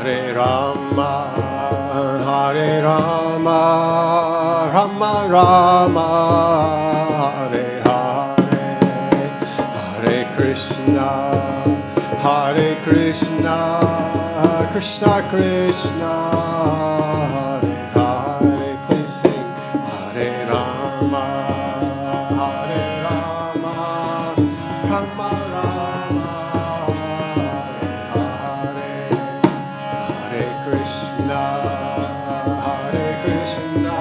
Hare Rama, Hare Rama, Rama Rama, Hare Hare, Hare Krishna, Hare Krishna, Krishna Krishna, Hare Hare. Please sing Hare Rama, Hare Rama, Rama Rama, Hare Hare, Hare Krishna, Hare Krishna,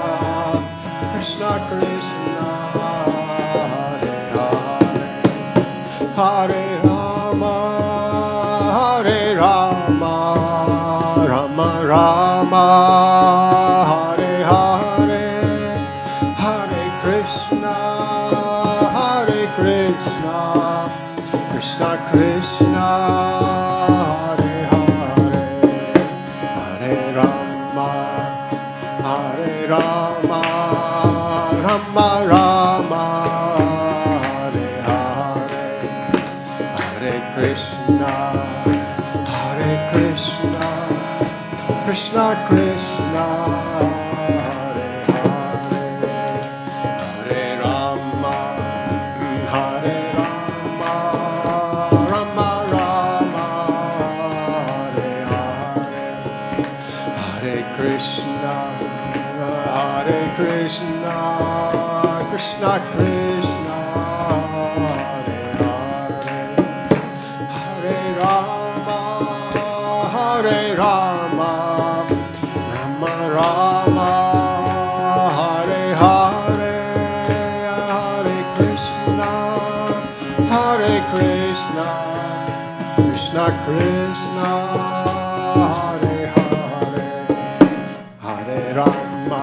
Krishna Krishna, Hare Hare, Hare Rama, Hare Rama, Rama Rama, Hare Hare, Hare Krishna, Hare Krishna, Krishna Krishna, Hare Hare, Hare Rama, Hare Rama, Rama Rama, Hare Hare, Hare Krishna, Hare Krishna, Krishna Krishna, Hare Hare, Hare Rama, Hare Rama, Rama Rama, Hare Hare, Hare Krishna, Hare Krishna, Krishna Krishna, Hare Hare, Hare Rama, Hare Rama, Rama Rama, Hare Hare, Hare Krishna, Hare Krishna, Krishna Krishna, Hare Hare, Hare Rama,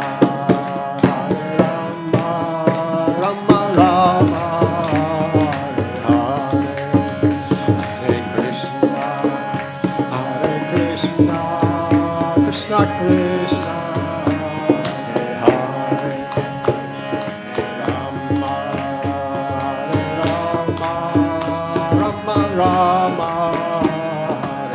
Hare Rama, Rama Rama, Hare Hare, Hare Krishna, Hare Krishna, Krishna Krishna, Hare Hare, Hare Rama, Hare Rama, Rama Rama, Hare Hare,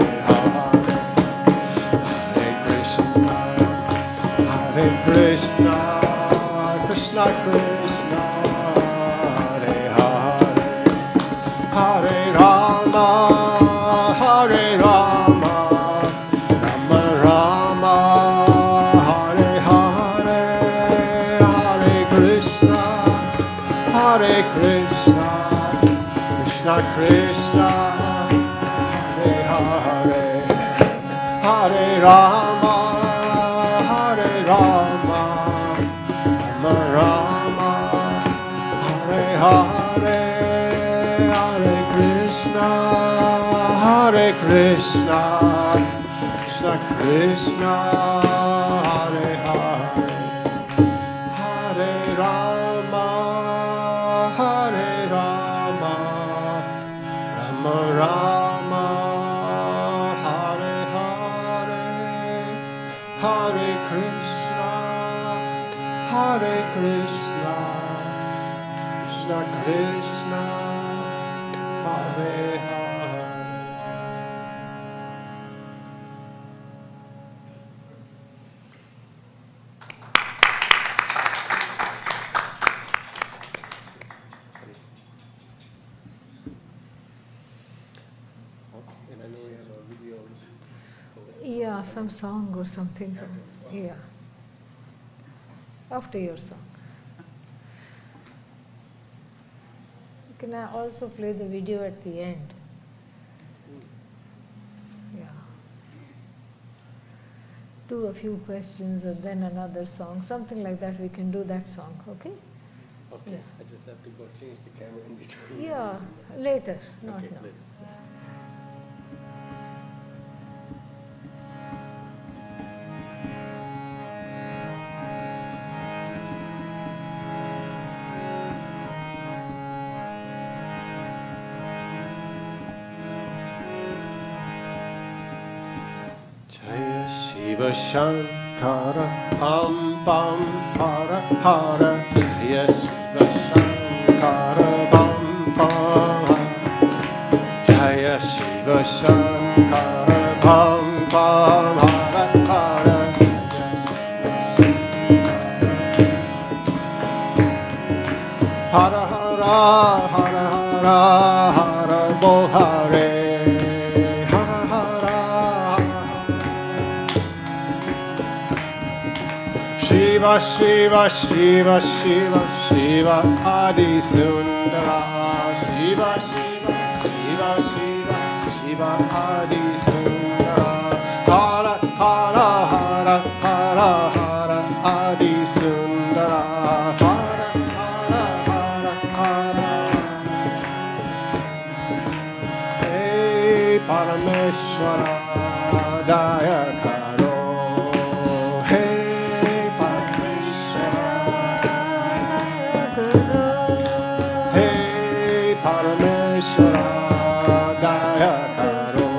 Hare Krishna, Hare Krishna, Krishna Krishna, Hare Hare, Hare Rama, Hare Rama, Rama Rama, Hare Hare, Hare Krishna, Hare Krishna, Krishna Krishna, Hare Hare, Hare Rama, Hare Rama, Rama Rama, Hare Hare, Hare Krishna, Hare Krishna, Krishna Krishna, Hare Hare, Hare Rama, Hare Rama, Rama Rama, Hare Hare, Hare Krishna, Hare Krishna, Krishna Krishna, Hare Hare. And I know we have our videos. Yeah, some song or something. Yeah. After your song. Can I also play the video at the end? Yeah. Do a few questions and then another song. Something like that, we can do that song, okay? Okay, Yeah. I just have to go change the camera in between. Yeah, later, not Okay, now. later. Jaya Shiva Shankara Pam Pam Hara Hara Jaya Shiva Shankara Pam Pam Jaya Shiva Shankara Pam pam, hara hara. Hara hara, hara hara, hara bol hare. Hara hara, Shiva Shiva Shiva Shiva Shiva Adi Sundara. Shiva Shiva Shiva Shiva Shiva Adi Sundara. Hara Hara Hara Hara Hara Adi Sundara. Hara Hara Hara Hara. Hey Parameshwara Daya Karo. Hey Parameshwara. Hey Parameshwara Daya Karo.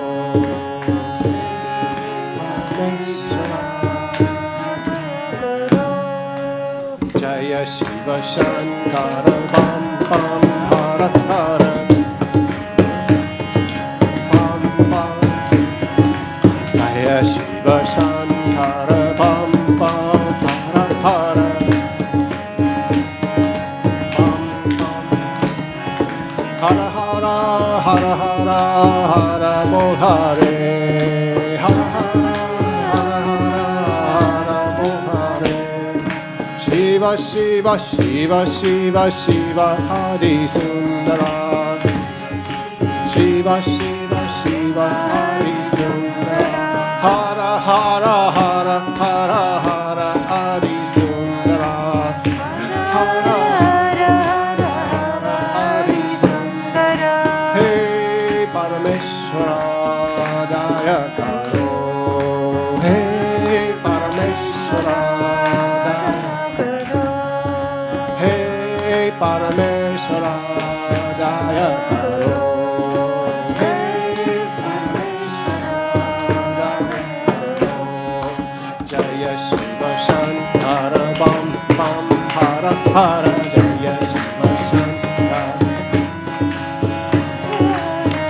Parameshwara. Jaya Shiva Shankara Bam Bam Hara Hara. Bam Bam. Jaya Shiva Shankara Bam Bam Hara Hara. Bam Bam. Hara Hara Hara Hara Hara Bol Hare. Hara Hara Hara Hara Hara Bol Hare. Shiva Shiva Shiva Shiva Shiva Adi Sundara. Shiva Shiva Shiva Adi Sundara. Hara Hara Hara Hara Hara Adi Sundara. Hara Hara Hara Adi Sundara. Hey Parameshwara Daya Karo. Hey Parameshwara Daya Karo. Hey Parameshwara Daya Karo. Hey Parameshwara Daya Karo. Jaya Shiva Shankara Bam Bam Hara Hara. Jaya Shiva Shankara.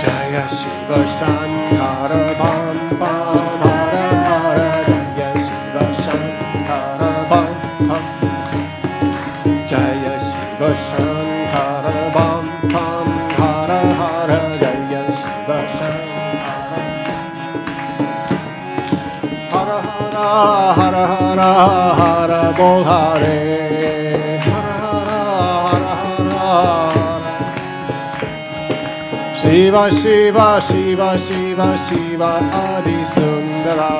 Jaya Shiva Shankara Bam Bam Hara Hara. Jaya Shiva Shankara Bam Bam. Jaya Shiva Shankara Bam Bam Hara Hara. Jaya Shiva Shankara. Hara Hara Hara Hara Hara Bol Hare. Hara Hara Hara Hara. Shiva Shiva Shiva Shiva Shiva Adi Sundara.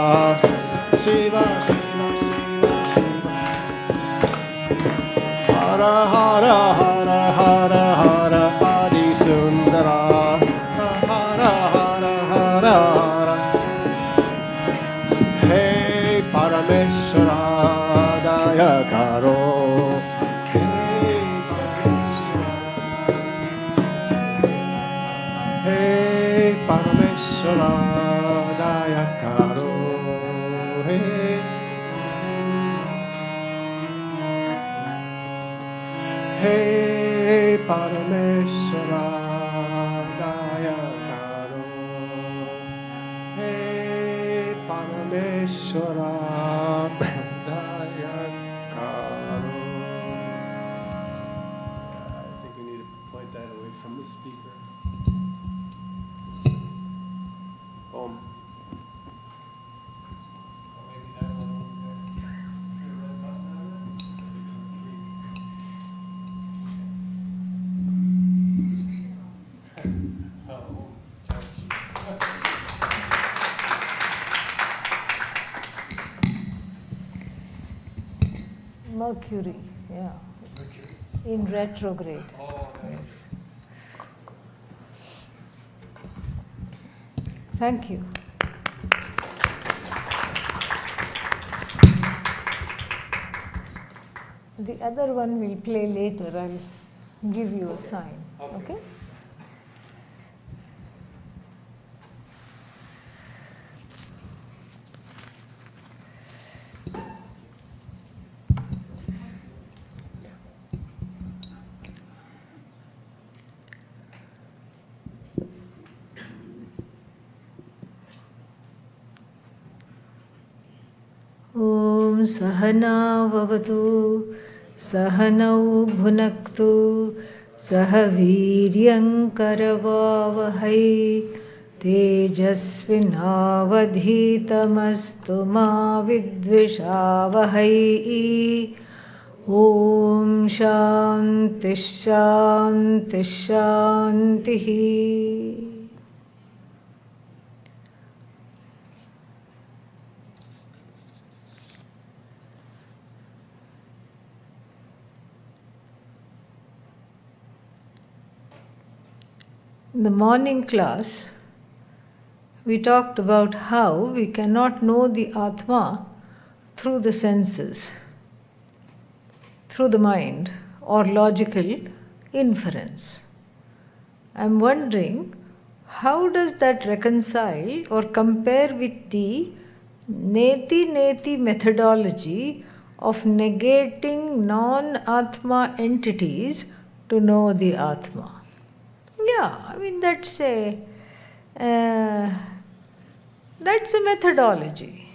Shiva Shiva Shiva Shiva. Hara Hara Hara Hara Hara Adi Sundara. Hara Hara Hara Hara. Hey Parameshwara Daya Karo. Hey Parameshwara. Hey Parameshwara Daya Karo. Hey. Hey Parameshwara Daya Karo. Hey Parameshwara Daya Karo. I think we need to point that away from the speaker. Boom. Maybe that one over there. Mercury, yeah. Mercury. In retrograde. Oh, Yes. Thank you. The other one we'll play later. I'll give you a sign. Okay? Sahana Vavatu Sahanau Bhunaktu Sahaviryam Karavavahai Tejasvinavadhitamastu ma vidvishavahai. Om Shanti Shanti Shanti. In the morning class, we talked about how we cannot know the Atma through the senses, through the mind or logical inference. I am wondering, how does that reconcile or compare with the neti methodology of negating non-Atma entities to know the Atma? Yeah, I mean that's a methodology.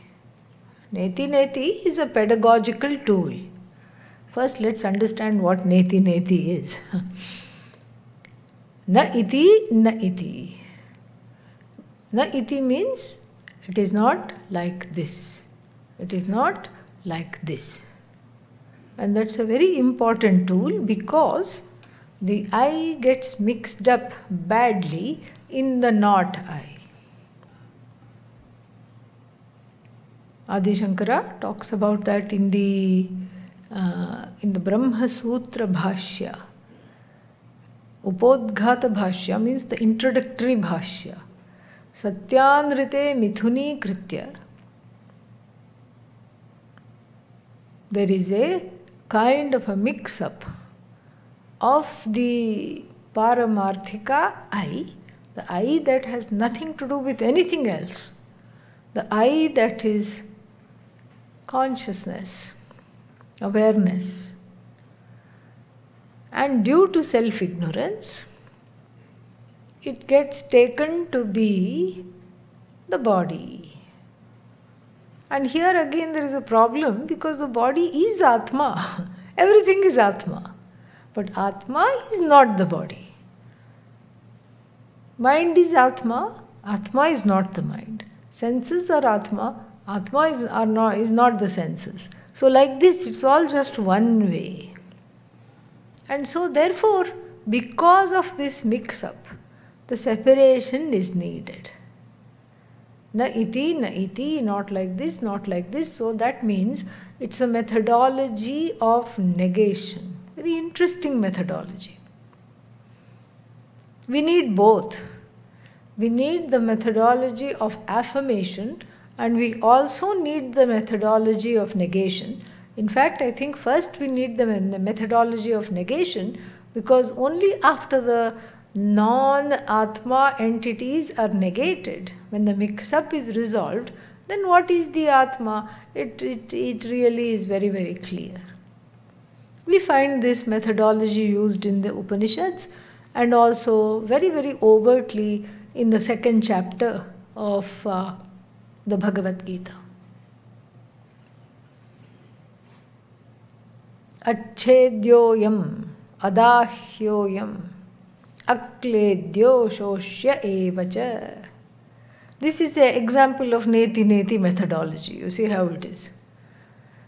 Neti is a pedagogical tool. First, let's understand what neti is. Na iti, na iti. Na iti means it is not like this. It is not like this. And that's a very important tool because the I gets mixed up badly in the not I. Adi Shankara talks about that in the Brahma Sutra Bhashya. Upodghata Bhashya means the introductory Bhashya. Satyanrite Mithuni Kritya. There is a kind of a mix-up of the Paramarthika I, the I that has nothing to do with anything else, the I that is consciousness, awareness. And due to self-ignorance, it gets taken to be the body. And here again there is a problem because the body is Atma. Everything is Atma. But Atma is not the body. Mind is Atma. Atma is not the mind. Senses are Atma. Atma is not the senses. So like this, it's all just one way. And so therefore, because of this mix-up, the separation is needed. Na iti, not like this, not like this. So that means it's a methodology of negation. Very interesting methodology. We need both. We need the methodology of affirmation and we also need the methodology of negation. In fact, I think first we need the methodology of negation because only after the non-Atma entities are negated, when the mix-up is resolved, then what is the Atma? It really is very, very clear. We find this methodology used in the Upanishads and also very, very overtly in the second chapter of the Bhagavad Gita. Achedyoyam adahyoyam akledyo shoshya evacha. This is an example of neti methodology. You see how it is.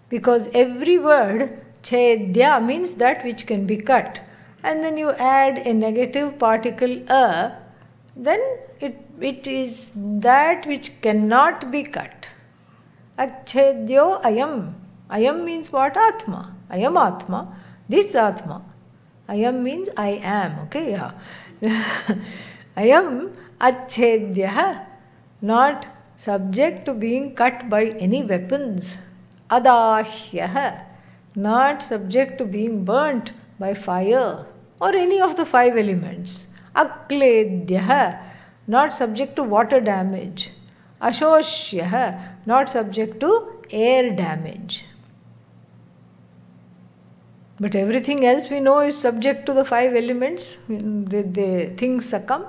Because every word, chedya, means that which can be cut. And then you add a negative particle a, then it is that which cannot be cut. Achedyo ayam. Ayam means what? Atma. Ayam Atma. This Atma. Ayam means I am. Okay, yeah. Ayam achedya, not subject to being cut by any weapons. Adahya, not subject to being burnt by fire or any of the five elements. Akledya, not subject to water damage. Ashoshya, not subject to air damage. But everything else we know is subject to the five elements. The things succumb.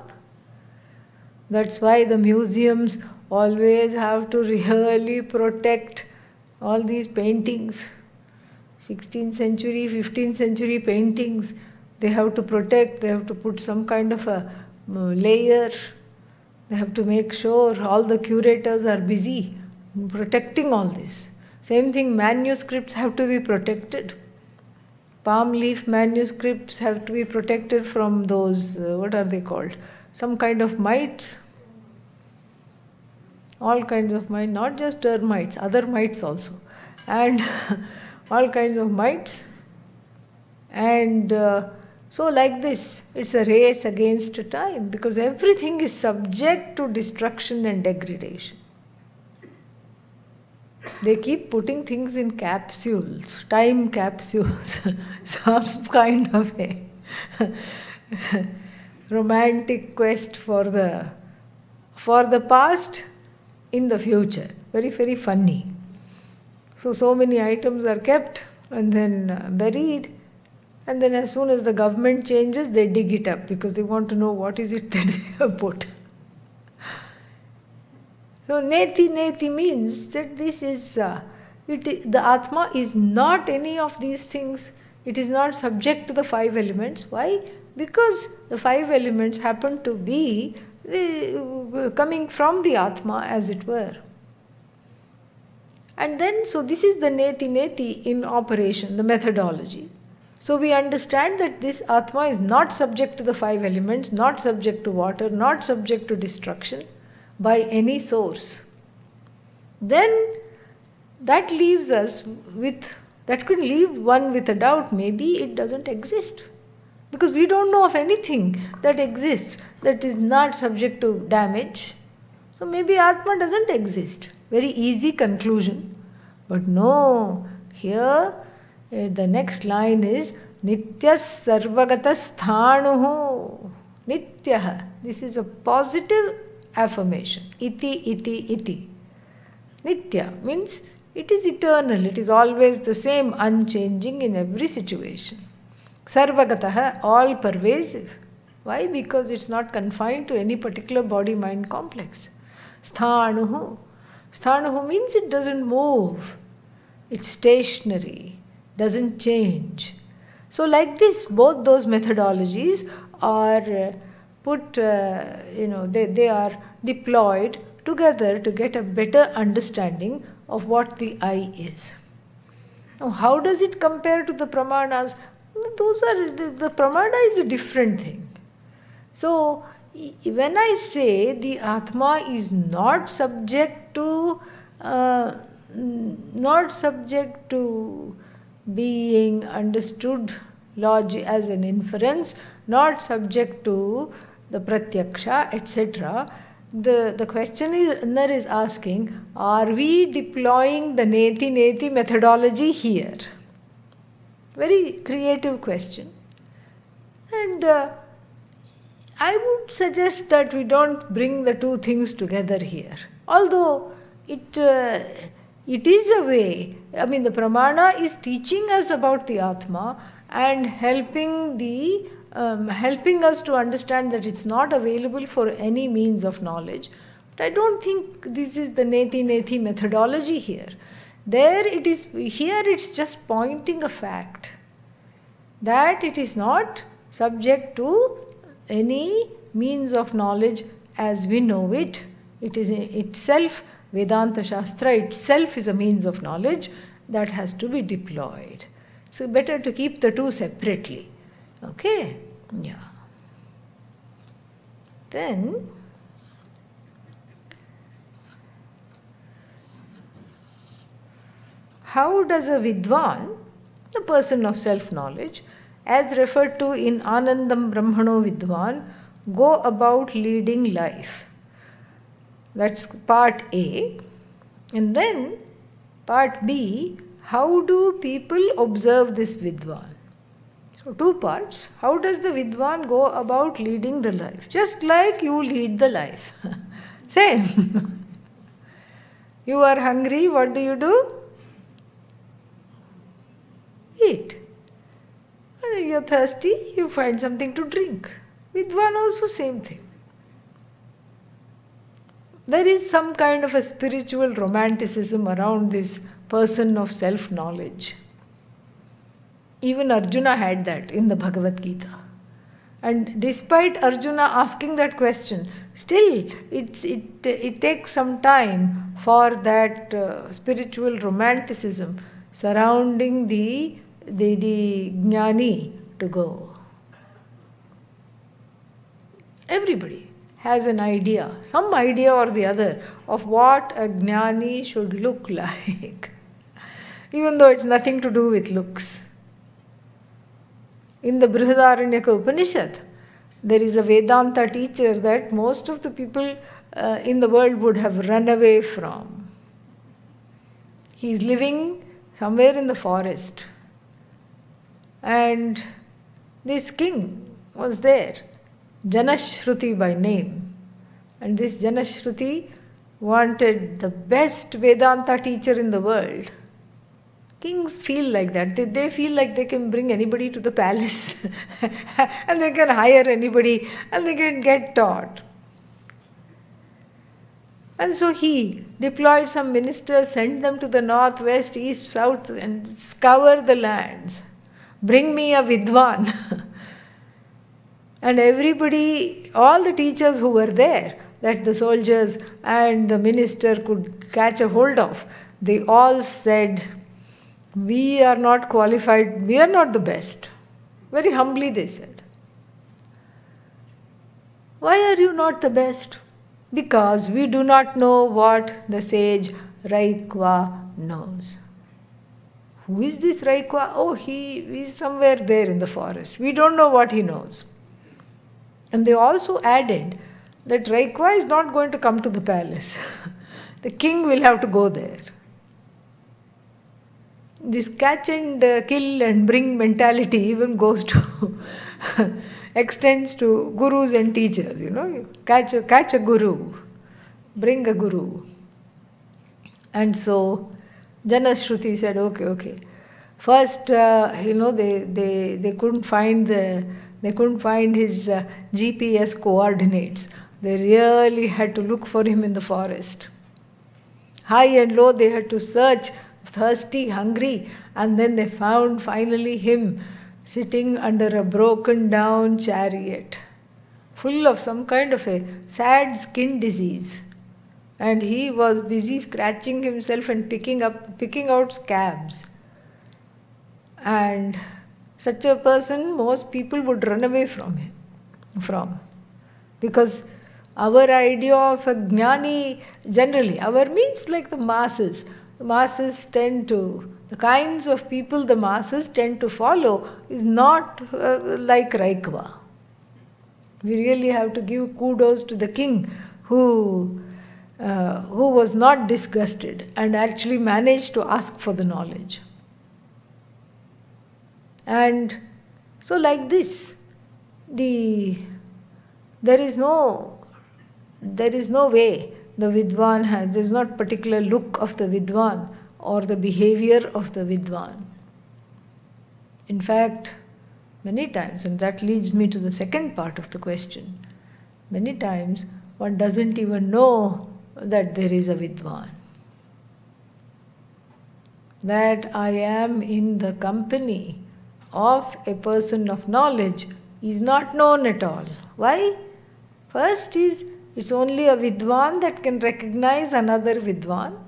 That's why the museums always have to really protect All these paintings, 16th century, 15th century paintings, they have to protect, they have to put some kind of a layer, they have to make sure all the curators are busy protecting all this. Same thing, manuscripts have to be protected. Palm leaf manuscripts have to be protected from those, what are they called? Some kind of mites. All kinds of mites, not just termites, other mites also. And all kinds of mites. And so like this, it's a race against time because everything is subject to destruction and degradation. They keep putting things in capsules, time capsules, some kind of a romantic quest for the past in the future. Very, very funny. So many items are kept and then buried, and then as soon as the government changes, they dig it up because they want to know what is it that they have put. So neti means that this is, the Atma is not any of these things. It is not subject to the 5 elements. Why? Because the 5 elements happen to be coming from the Atma, as it were. And then, so this is the neti in operation, the methodology. So we understand that this Atma is not subject to the 5 elements, not subject to water, not subject to destruction by any source. Then that leaves us with, that could leave one with a doubt, maybe it doesn't exist. Because we don't know of anything that exists that is not subject to damage. So maybe Atma doesn't exist. Very easy conclusion. But no, here the next line is Nityas Sarvagatas Sthanuhu. Nityaha. This is a positive affirmation. Iti. Nitya means it is eternal. It is always the same, unchanging in every situation. Sarvagataha, all pervasive. Why? Because it's not confined to any particular body-mind complex. Sthanuhu. Sthanuhu means it doesn't move. It's stationary, doesn't change. So like this, both those methodologies are put, they are deployed together to get a better understanding of what the I is. Now, how does it compare to the pramanas? Those are, the pramana is a different thing. So, when I say the Atma is not subject to being understood logic as an inference, not subject to the pratyaksha, etc., the questioner is asking, are we deploying the neti methodology here? Very creative question. And I would suggest that we don't bring the two things together here. Although it is a way, I mean the pramana is teaching us about the Atma and helping us to understand that it's not available for any means of knowledge. But I don't think this is the neti methodology here. There it is, here it's just pointing a fact that it is not subject to any means of knowledge as we know it. It is itself, Vedanta Shastra itself is a means of knowledge that has to be deployed. So better to keep the two separately. Okay? Yeah. Then, how does a Vidwan, the person of self-knowledge, as referred to in Anandam Brahmano Vidwan, go about leading life? That's part A. And then part B, how do people observe this Vidwan? So 2 parts. How does the Vidwan go about leading the life? Just like you lead the life. Same. You are hungry, what do? Eat. And you are thirsty, you find something to drink. Vidwan also same thing. There is some kind of a spiritual romanticism around this person of self-knowledge. Even Arjuna had that in the Bhagavad Gita. And despite Arjuna asking that question, still it takes some time for that spiritual romanticism surrounding the jnani to go. Everybody has an idea, some idea or the other, of what a jnani should look like, even though it's nothing to do with looks. In the Brihadaranyaka Upanishad, there is a Vedanta teacher that most of the people in the world would have run away from. He is living somewhere in the forest. And this king was there, Janashruti by name. And this Janashruti wanted the best Vedanta teacher in the world. Kings feel like that. They feel like they can bring anybody to the palace and they can hire anybody and they can get taught. And so he deployed some ministers, sent them to the north, west, east, south and scour the lands. Bring me a Vidwan. And everybody, all the teachers who were there, that the soldiers and the minister could catch a hold of, they all said, we are not qualified, we are not the best. Very humbly they said. Why are you not the best? Because we do not know what the sage Raikwa knows. Who is this Raikwa? Oh, he is somewhere there in the forest. We don't know what he knows. And they also added that Raikwa is not going to come to the palace. The king will have to go there. This catch and kill and bring mentality even goes to, extends to gurus and teachers, You catch a guru, bring a guru. And so Janashruti said, okay. First, they couldn't find his GPS coordinates. They really had to look for him in the forest. High and low, they had to search, thirsty, hungry, and then they found finally him sitting under a broken down chariot, full of some kind of a sad skin disease. And he was busy scratching himself and picking out scabs. And such a person, most people would run away from. Because our idea of a jnani, generally, our means like the masses. The masses the kinds of people the masses tend to follow is not like Raikwa. We really have to give kudos to the king who was not disgusted and actually managed to ask for the knowledge. And so like this, there is no way the Vidwan has, there is not particular look of the Vidwan or the behavior of the Vidwan. In fact, many times, and that leads me to the second part of the question, many times one doesn't even know that there is a Vidwan. That I am in the company of a person of knowledge is not known at all. Why? First is, it's only a Vidwan that can recognize another Vidwan.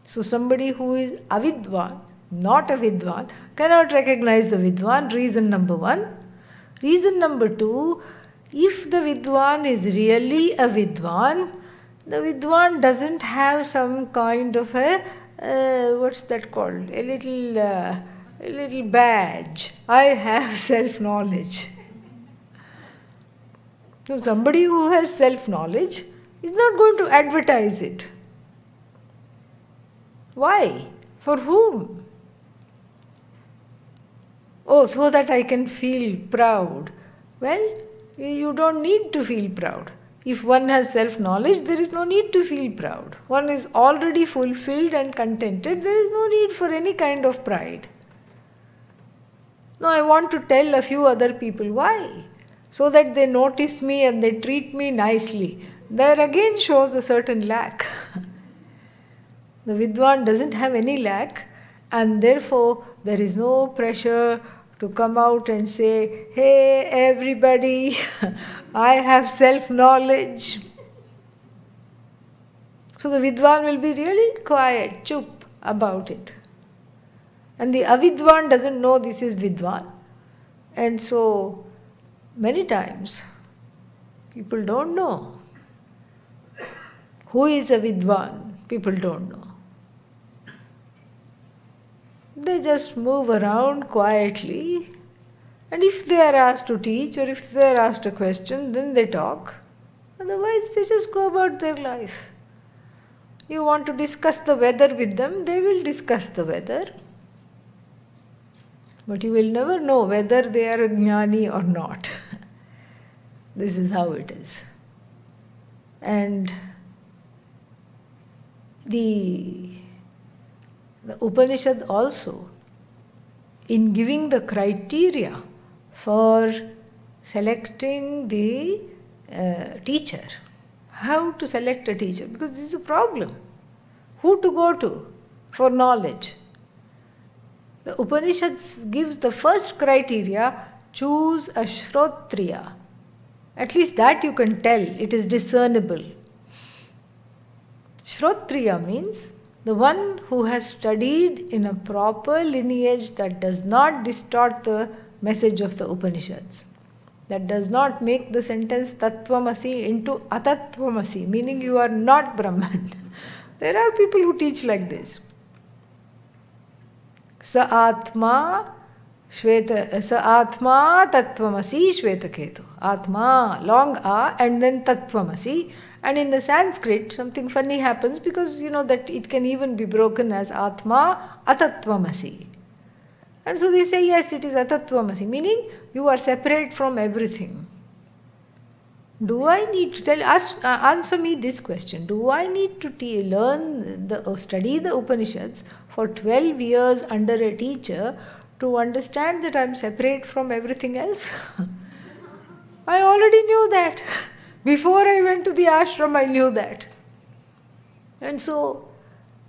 So somebody who is avidwan, not a Vidwan, cannot recognize the Vidwan, reason number one. Reason number two, if the Vidwan is really a Vidwan, the Vidwan doesn't have some kind of a, what's that called? A little badge. I have self-knowledge. So somebody who has self-knowledge is not going to advertise it. Why? For whom? Oh, so that I can feel proud. Well, you don't need to feel proud. If one has self-knowledge, there is no need to feel proud. One is already fulfilled and contented. There is no need for any kind of pride. Now I want to tell a few other people. Why? So that they notice me and they treat me nicely. There again shows a certain lack. The Vidwan doesn't have any lack, and therefore there is no pressure to come out and say, hey everybody, I have self-knowledge. So the Vidwan will be really quiet, chup about it. And the Avidwan doesn't know this is Vidwan. And so many times people don't know. Who is a Vidwan? People don't know. They just move around quietly, and if they are asked to teach or if they are asked a question, then they talk. Otherwise, they just go about their life. You want to discuss the weather with them, they will discuss the weather. But you will never know whether they are a jnani or not. This is how it is. And the Upanishad also, in giving the criteria for selecting the teacher, how to select a teacher, because this is a problem. Who to go to for knowledge? The Upanishads gives the first criteria, choose a Shrotriya. At least that you can tell, it is discernible. Shrotriya means the one who has studied in a proper lineage that does not distort the message of the Upanishads, that does not make the sentence Tattvamasi into Atatvamasi, meaning you are not Brahman. There are people who teach like this. Sa Atma Tattvamasi Shvetaketu. Atma, long A, and then Tattvamasi. And in the Sanskrit, something funny happens because you know that it can even be broken as Atma Atatvamasi. And so they say, yes, it is Atatvamasi, meaning you are separate from everything. Do I need to answer me this question? Do I need to study the Upanishads for 12 years under a teacher to understand that I am separate from everything else? I already knew that. Before I went to the ashram, I knew that. And so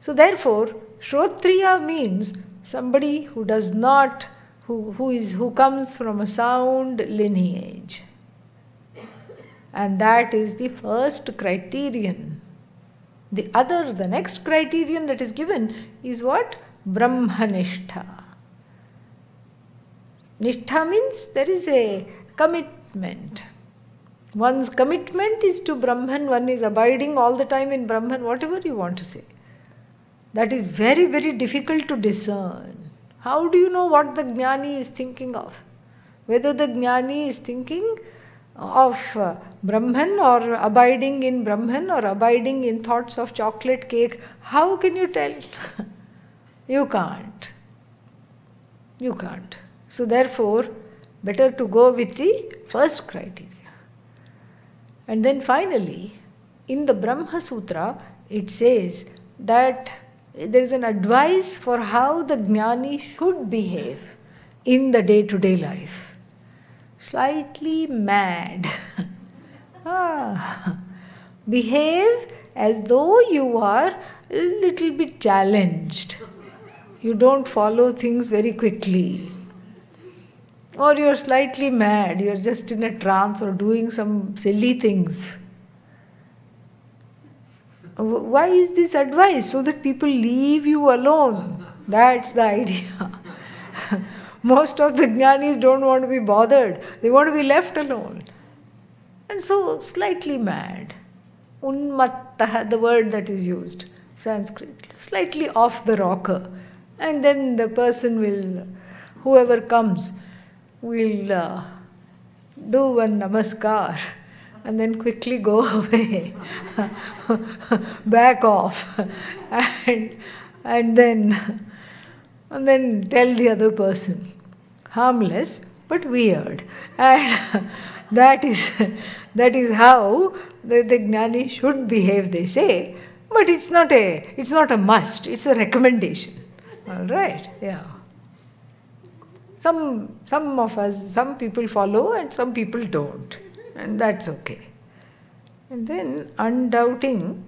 therefore, Shrotriya means somebody who does not, who comes from a sound lineage. And that is the first criterion. The next criterion that is given is what? Brahmanishtha. Nishtha means there is a commitment. One's commitment is to Brahman, one is abiding all the time in Brahman, whatever you want to say. That is very, very difficult to discern. How do you know what the jnani is thinking of? Whether the jnani is thinking of Brahman or abiding in Brahman or abiding in thoughts of chocolate cake, how can you tell? You can't. You can't. So therefore, better to go with the first criteria. And then finally, in the Brahma Sutra, it says that there is an advice for how the jnani should behave in the day-to-day life. Slightly mad. Behave as though you are a little bit challenged. You don't follow things very quickly. Or you're slightly mad, you're just in a trance or doing some silly things. Why is this advice? So that people leave you alone. That's the idea. Most of the jnanis don't want to be bothered. They want to be left alone. And so, slightly mad. Unmattaha, the word that is used, Sanskrit. Slightly off the rocker. And then the person will, whoever comes, will do one namaskar and then quickly go away, back off, and then tell the other person, harmless but weird. And that is how the jnani should behave, they say, but it's not a must, it's a recommendation. All right, yeah. Some of us, some people follow and some people don't. And that's okay. And then undoubting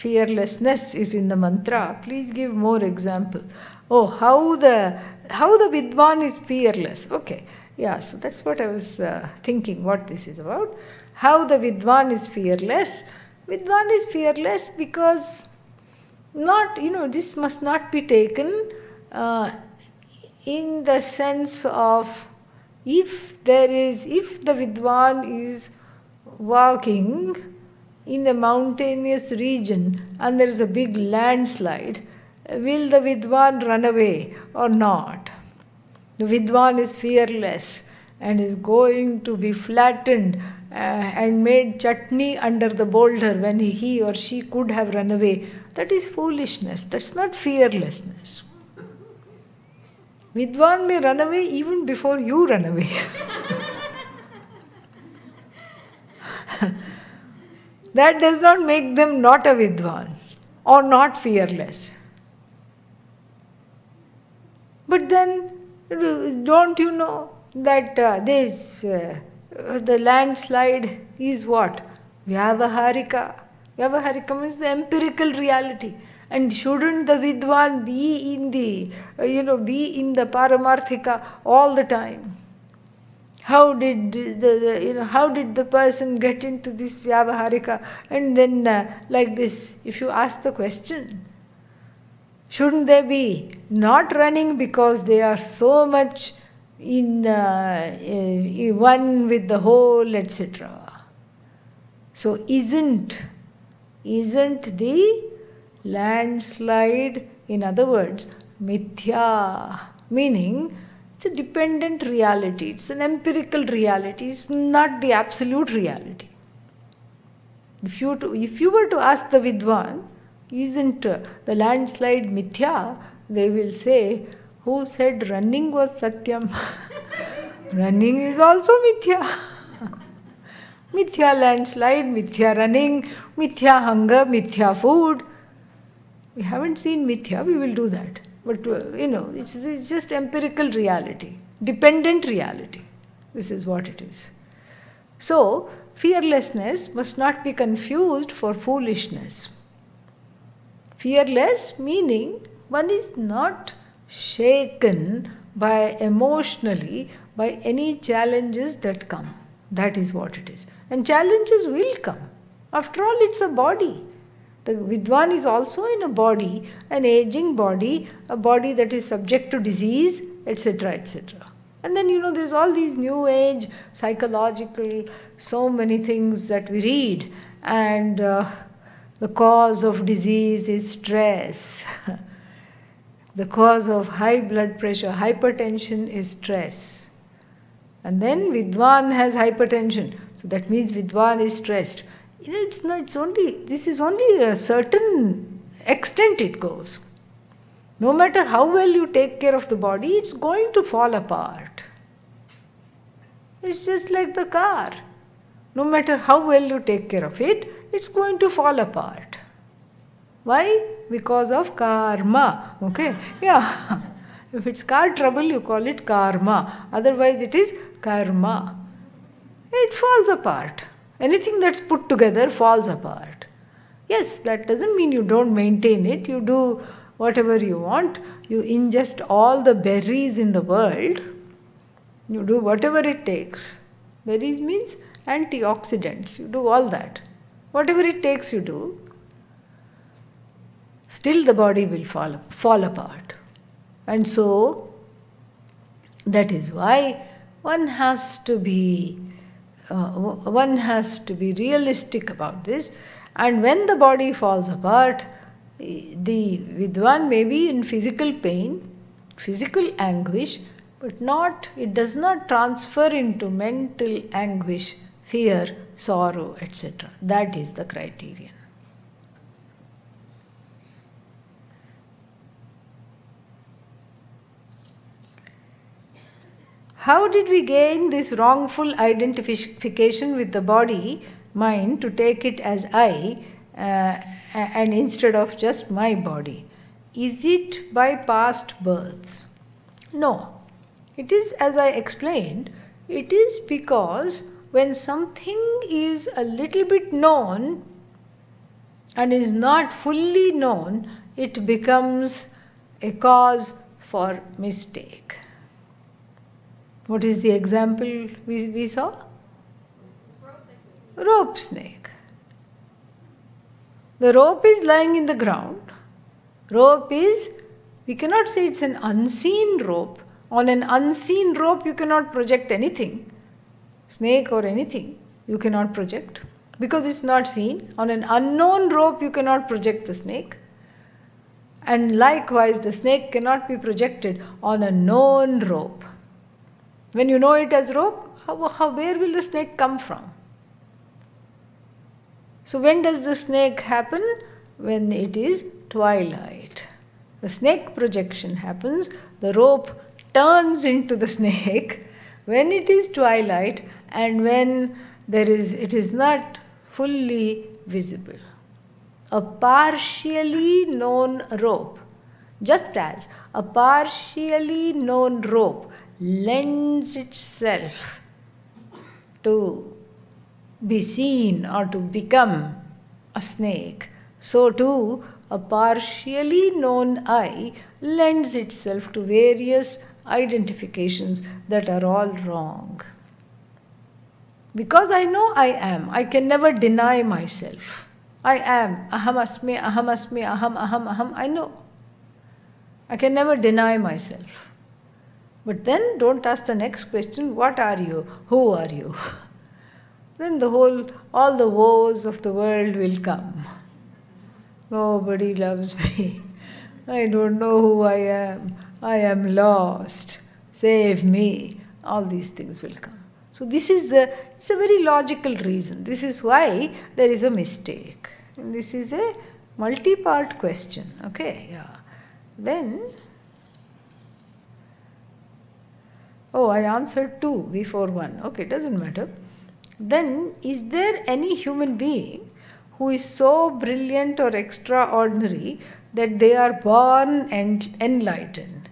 fearlessness is in the mantra. Please give more example. Oh, how the Vidwan is fearless. Okay, yeah, so that's what I was thinking, what this is about. How the Vidwan is fearless. Vidwan is fearless because this must not be taken in the sense of if the Vidwan is walking in a mountainous region and there is a big landslide, will the Vidwan run away or not? The Vidwan is fearless and is going to be flattened and made chutney under the boulder when he or she could have run away. That is foolishness. That's not fearlessness. Vidwan may run away even before you run away. That does not make them not a Vidwan or not fearless. But then, don't you know that the landslide is what? Vyavaharika. Vyavaharika means the empirical reality. And shouldn't the Vidwan be in the Paramarthika all the time? How did the person get into this Vyavaharika? And then like this, if you ask the question, shouldn't they be not running because they are so much in one with the whole, etc.? So isn't the landslide, in other words, mithya, meaning it's a dependent reality, it's an empirical reality, it's not the absolute reality. If you were to ask the Vidwan, isn't the landslide mithya, they will say, who said running was satyam? Running is also mithya. Mithya landslide, mithya running, mithya hunger, mithya food. We haven't seen mithya, we will do that. But it's just empirical reality, dependent reality. This is what it is. So, fearlessness must not be confused for foolishness. Fearless meaning one is not shaken emotionally by any challenges that come. That is what it is. And challenges will come. After all, it's a body. The Vidwan is also in a body, an aging body, a body that is subject to disease, etc., etc. And then, there's all these new age, psychological, so many things that we read. And the cause of disease is stress. The cause of high blood pressure, hypertension is stress. And then Vidwan has hypertension. So that means Vidwan is stressed. This is only a certain extent it goes. No matter how well you take care of the body, it's going to fall apart. It's just like the car. No matter how well you take care of it, it's going to fall apart. Why? Because of karma. Okay? Yeah. If it's car trouble, you call it karma. Otherwise, it is karma. It falls apart. Anything that's put together falls apart. Yes, that doesn't mean you don't maintain it. You do whatever you want. You ingest all the berries in the world. You do whatever it takes. Berries means antioxidants. You do all that. Whatever it takes, you do. Still the body will fall apart. And so, that is why one has to be realistic about this. And when the body falls apart, the Vidwan may be in physical pain, physical anguish, but it does not transfer into mental anguish, fear, sorrow, etc. That is the criterion. How did we gain this wrongful identification with the body, mind, to take it as I and instead of just my body? Is it by past births? No. It is, as I explained, it is because when something is a little bit known and is not fully known, it becomes a cause for mistake. What is the example we saw? Rope snake. The rope is lying in the ground. Rope is, we cannot say it's an unseen rope. On an unseen rope you cannot project anything. Snake or anything you cannot project because it's not seen. On an unknown rope you cannot project the snake. And likewise the snake cannot be projected on a known rope. When you know it as rope, where will the snake come from? So when does the snake happen? When it is twilight. The snake projection happens, the rope turns into the snake when it is twilight and when it is not fully visible. A partially known rope, just as a partially known rope lends itself to be seen or to become a snake, so too a partially known I lends itself to various identifications that are all wrong. Because I know I am, I can never deny myself. I am, aham asmi, aham, I know. I can never deny myself. But then don't ask the next question, what are you? Who are you? Then all the woes of the world will come. Nobody loves me. I don't know who I am. I am lost. Save me. All these things will come. So it's a very logical reason. This is why there is a mistake. And this is a multi-part question. Okay, yeah. Then, I answered 2 before 1. Okay, doesn't matter. Then, is there any human being who is so brilliant or extraordinary that they are born and enlightened,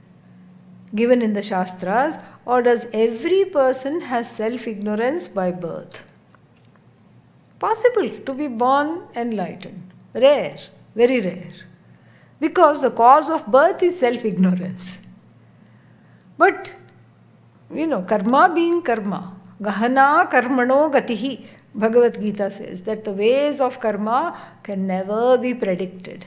given in the Shastras, or does every person has self-ignorance by birth? Possible to be born enlightened. Rare, very rare. Because the cause of birth is self-ignorance. But, karma being karma, gahana karmano gatihi, Bhagavad Gita says that the ways of karma can never be predicted.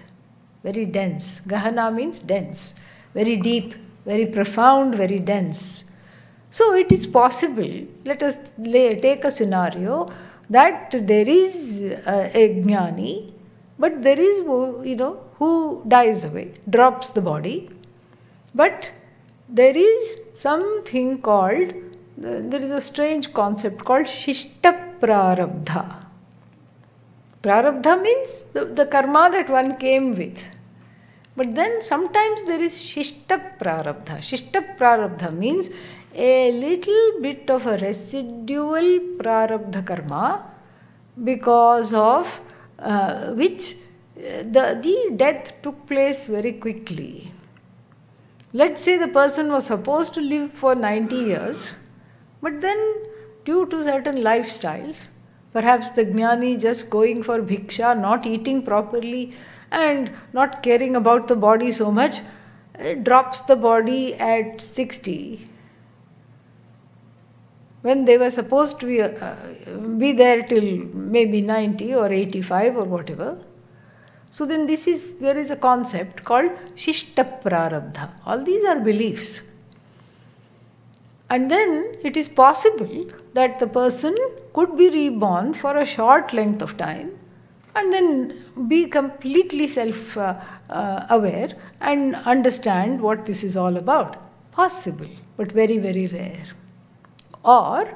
Very dense. Gahana means dense, very deep, very profound, very dense. So it is possible, let us take a scenario that there is a jnani, but there is, who dies away, drops the body, but there is something called, there is a strange concept called Shishta Prarabdha. Prarabdha means the karma that one came with. But then sometimes there is Shishta Prarabdha. Shishta Prarabdha means a little bit of a residual Prarabdha karma because of which the death took place very quickly. Let's say the person was supposed to live for 90 years, but then due to certain lifestyles, perhaps the jnani just going for bhiksha, not eating properly and not caring about the body so much, drops the body at 60. When they were supposed to be there till maybe 90 or 85 or whatever. So then there is a concept called Shishta Prarabdha. All these are beliefs. And then it is possible that the person could be reborn for a short length of time and then be completely self-aware and understand what this is all about. Possible, but very, very rare. Or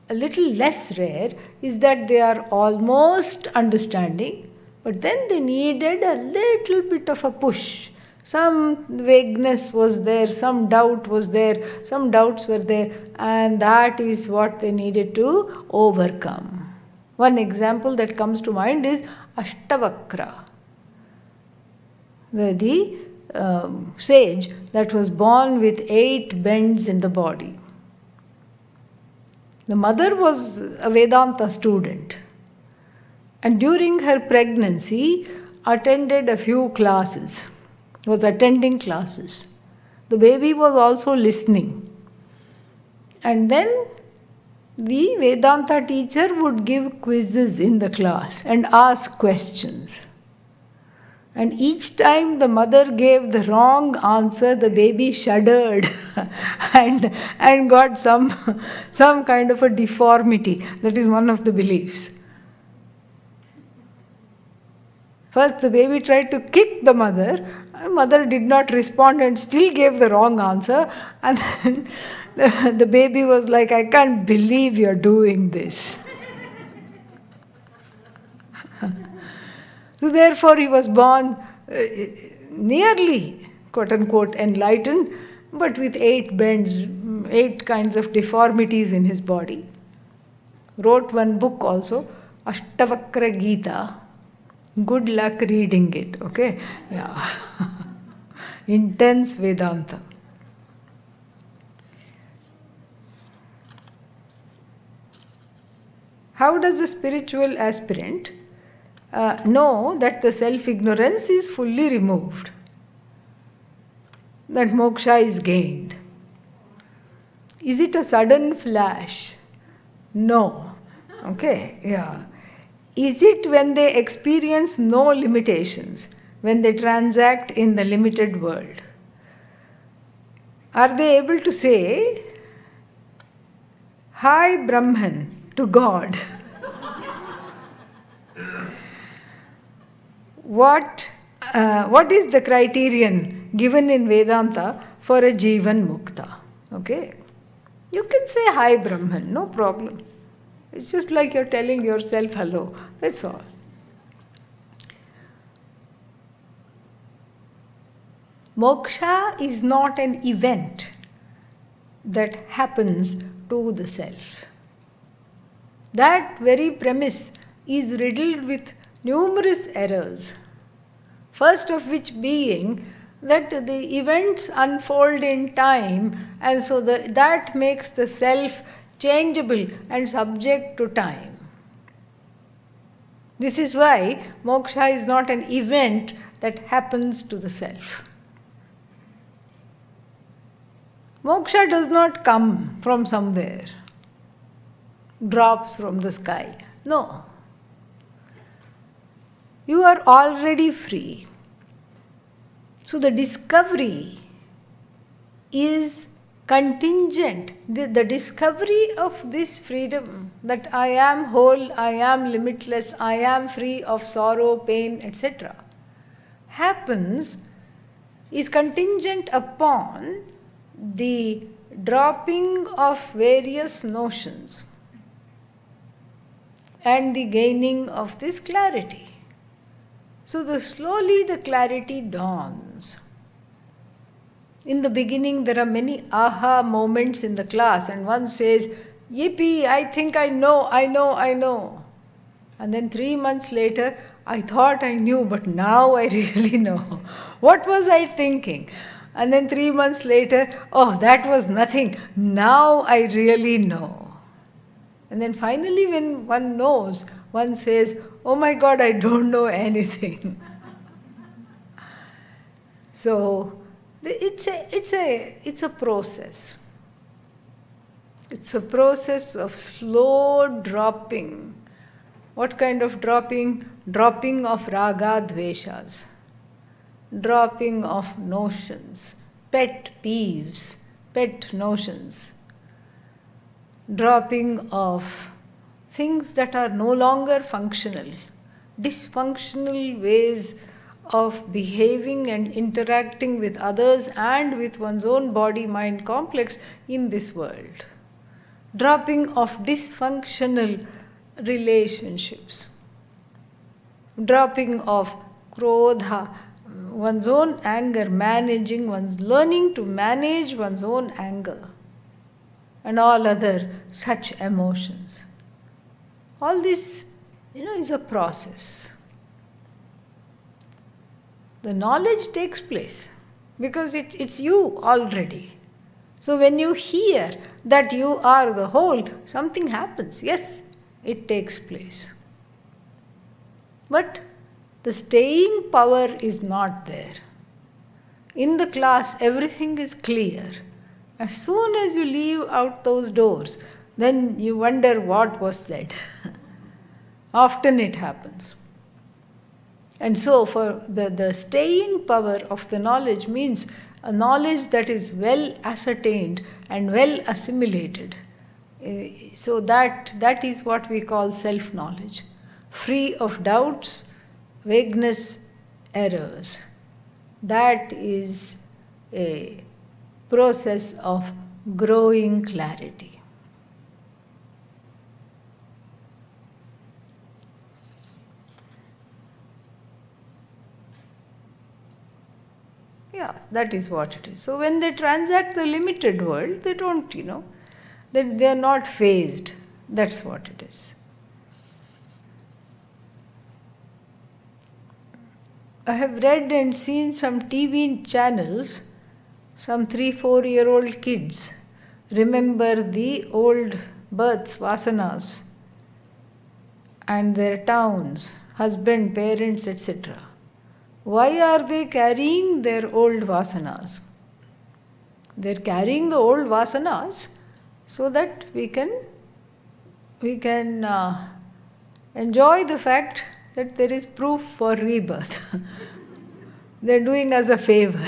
a little less rare is that they are almost understanding, but then they needed a little bit of a push. Some vagueness was there, some doubt was there, some doubts were there, and that is what they needed to overcome. One example that comes to mind is Ashtavakra, the sage that was born with 8 bends in the body. The mother was a Vedanta student. and during her pregnancy attended a few classes, was attending classes. The baby was also listening. And then the Vedanta teacher would give quizzes in the class and ask questions. And each time the mother gave the wrong answer, the baby shuddered and got some kind of a deformity. That is one of the beliefs. First, the baby tried to kick the mother. The mother did not respond and still gave the wrong answer. And then the baby was like, I can't believe you're doing this. So therefore, he was born nearly, quote unquote, enlightened, but with 8 bends, 8 kinds of deformities in his body. Wrote one book also, Ashtavakra Gita. Good luck reading it, okay? Yeah. Intense Vedanta. How does a spiritual aspirant know that the self-ignorance is fully removed? That moksha is gained? Is it a sudden flash? No. Okay, yeah. Is it when they experience no limitations, when they transact in the limited world? Are they able to say, Hi Brahman, to God? What is the criterion given in Vedanta for a Jivan Mukta? Okay? You can say Hi Brahman, no problem. It's just like you're telling yourself hello. That's all. Moksha is not an event that happens to the self. That very premise is riddled with numerous errors. First of which being that the events unfold in time, and so that makes the self changeable and subject to time. This is why moksha is not an event that happens to the self. Moksha does not come from somewhere, drops from the sky. No. You are already free. So the discovery is contingent. The discovery of this freedom, that I am whole, I am limitless, I am free of sorrow, pain, etc., is contingent upon the dropping of various notions and the gaining of this clarity. So slowly the clarity dawns. In the beginning, there are many aha moments in the class, and one says, Yippee, I think I know. And then 3 months later, I thought I knew, but now I really know. What was I thinking? And then 3 months later, oh, that was nothing. Now I really know. And then finally, when one knows, one says, oh my God, I don't know anything. So, it's a process. It's a process of slow dropping. What kind of dropping? Dropping of raga dveshas. Dropping of notions, pet peeves, pet notions. Dropping of things that are no longer functional, dysfunctional ways of behaving and interacting with others and with one's own body-mind complex in this world. Dropping of dysfunctional relationships. Dropping of krodha, one's own anger, learning to manage one's own anger and all other such emotions. All this, is a process. The knowledge takes place because it's you already. So when you hear that you are the whole, something happens. Yes, it takes place. But the staying power is not there. In the class, everything is clear. As soon as you leave out those doors, then you wonder what was said. Often it happens. And so, for the staying power of the knowledge means a knowledge that is well ascertained and well assimilated. So that is what we call self-knowledge. Free of doubts, vagueness, errors. That is a process of growing clarity. Yeah, that is what it is. So when they transact the limited world, they don't, they are not phased. That's what it is. I have read and seen some TV channels, some 3-4-year-old kids remember the old births, vasanas, and their towns, husband, parents, etc. Why are they carrying their old vasanas? They are carrying the old vasanas so that we can enjoy the fact that there is proof for rebirth. They are doing us a favor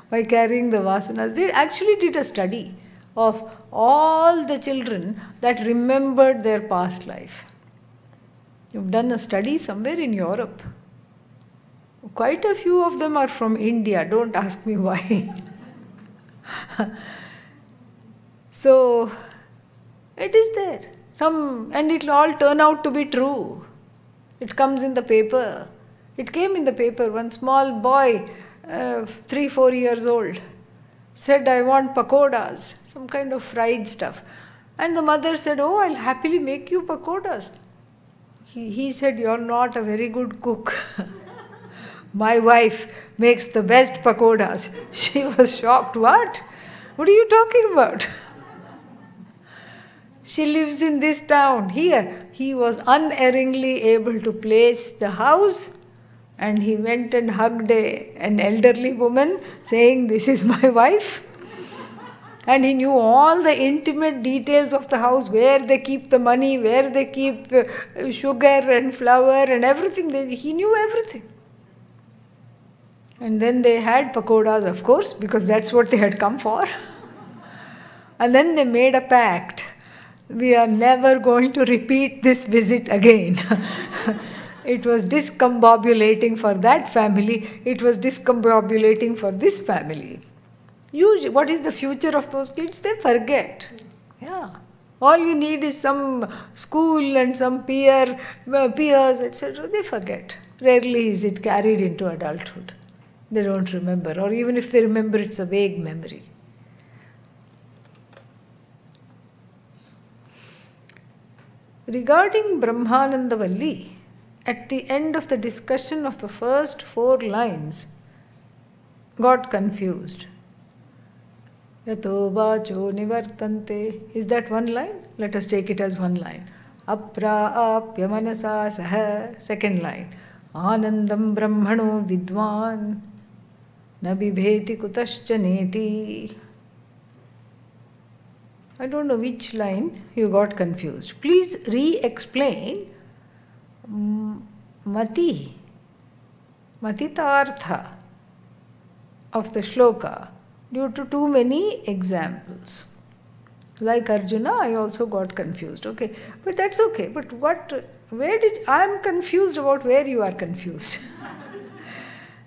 by carrying the vasanas. They actually did a study of all the children that remembered their past life. You've done a study somewhere in Europe. Quite a few of them are from India. Don't ask me why. So, it is there. And it will all turn out to be true. It comes in the paper. It came in the paper. One small boy, 3-4 years old, said, I want pakodas, some kind of fried stuff. And the mother said, oh, I'll happily make you pakodas. He said, you're not a very good cook. My wife makes the best pakodas. She was shocked. What? What are you talking about? She lives in this town. Here, he was unerringly able to place the house, and he went and hugged an elderly woman saying, this is my wife. And he knew all the intimate details of the house, where they keep the money, where they keep sugar and flour and everything. He knew everything. And then they had pakodas, of course, because that's what they had come for. And then they made a pact. We are never going to repeat this visit again. It was discombobulating for that family. It was discombobulating for this family. Usually, what is the future of those kids? They forget. Yeah. All you need is some school and some peers, etc. They forget. Rarely is it carried into adulthood. They don't remember. Or even if they remember, it's a vague memory. Regarding Brahmananda Valli, at the end of the discussion of the first 4 lines, got confused. Yato vacho nivartante. Is that one line? Let us take it as one line. Apraapya manasa saha. Second line. Anandam brahmano vidwan. Na bibheti kutaschaneti. I don't know which line you got confused. Please re-explain matitartha of the shloka due to too many examples. Like Arjuna, I also got confused. Okay, but that's okay. But I am confused about where you are confused.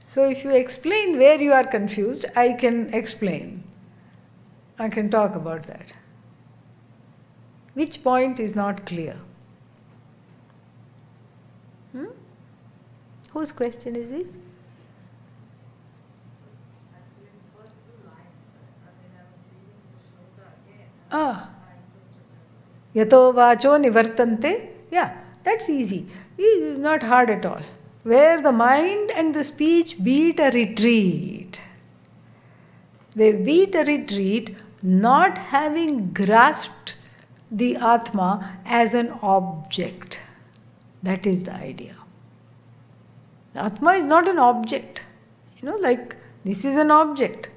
So if you explain where you are confused, I can explain. I can talk about that. Which point is not clear? Whose question is this? Yato vacho nivartante. Yeah, that's easy. It is not hard at all. Where the mind and the speech beat a retreat. They beat a retreat not having grasped the Atma as an object. That is the idea. The Atma is not an object. Like this is an object.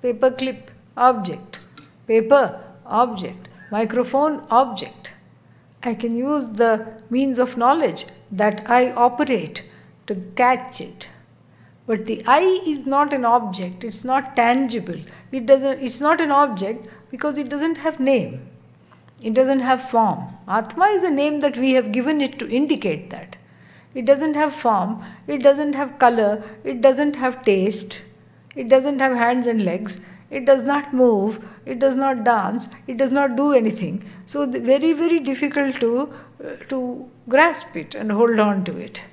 Paper clip, object. Paper, object. Microphone, object. I can use the means of knowledge that I operate to catch it. But the I is not an object, it's not tangible. It's not an object because it doesn't have name. It doesn't have form. Atma is a name that we have given it to indicate that. It doesn't have form, it doesn't have color, it doesn't have taste, it doesn't have hands and legs, it does not move, it does not dance, it does not do anything. So very, very difficult to grasp it and hold on to it.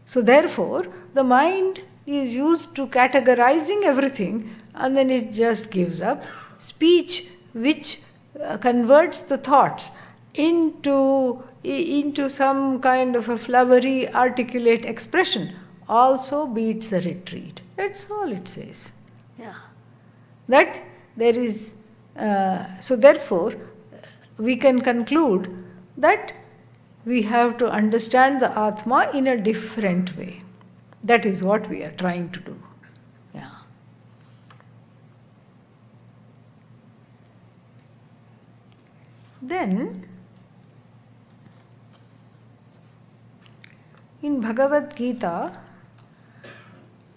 So therefore, the mind is used to categorizing everything and then it just gives up. Speech, which converts the thoughts into some kind of a flowery, articulate expression, also beats a retreat. That's all it says. Yeah. That there is, so therefore, we can conclude that we have to understand the Atma in a different way. That is what we are trying to do. Yeah. Then, in Bhagavad Gita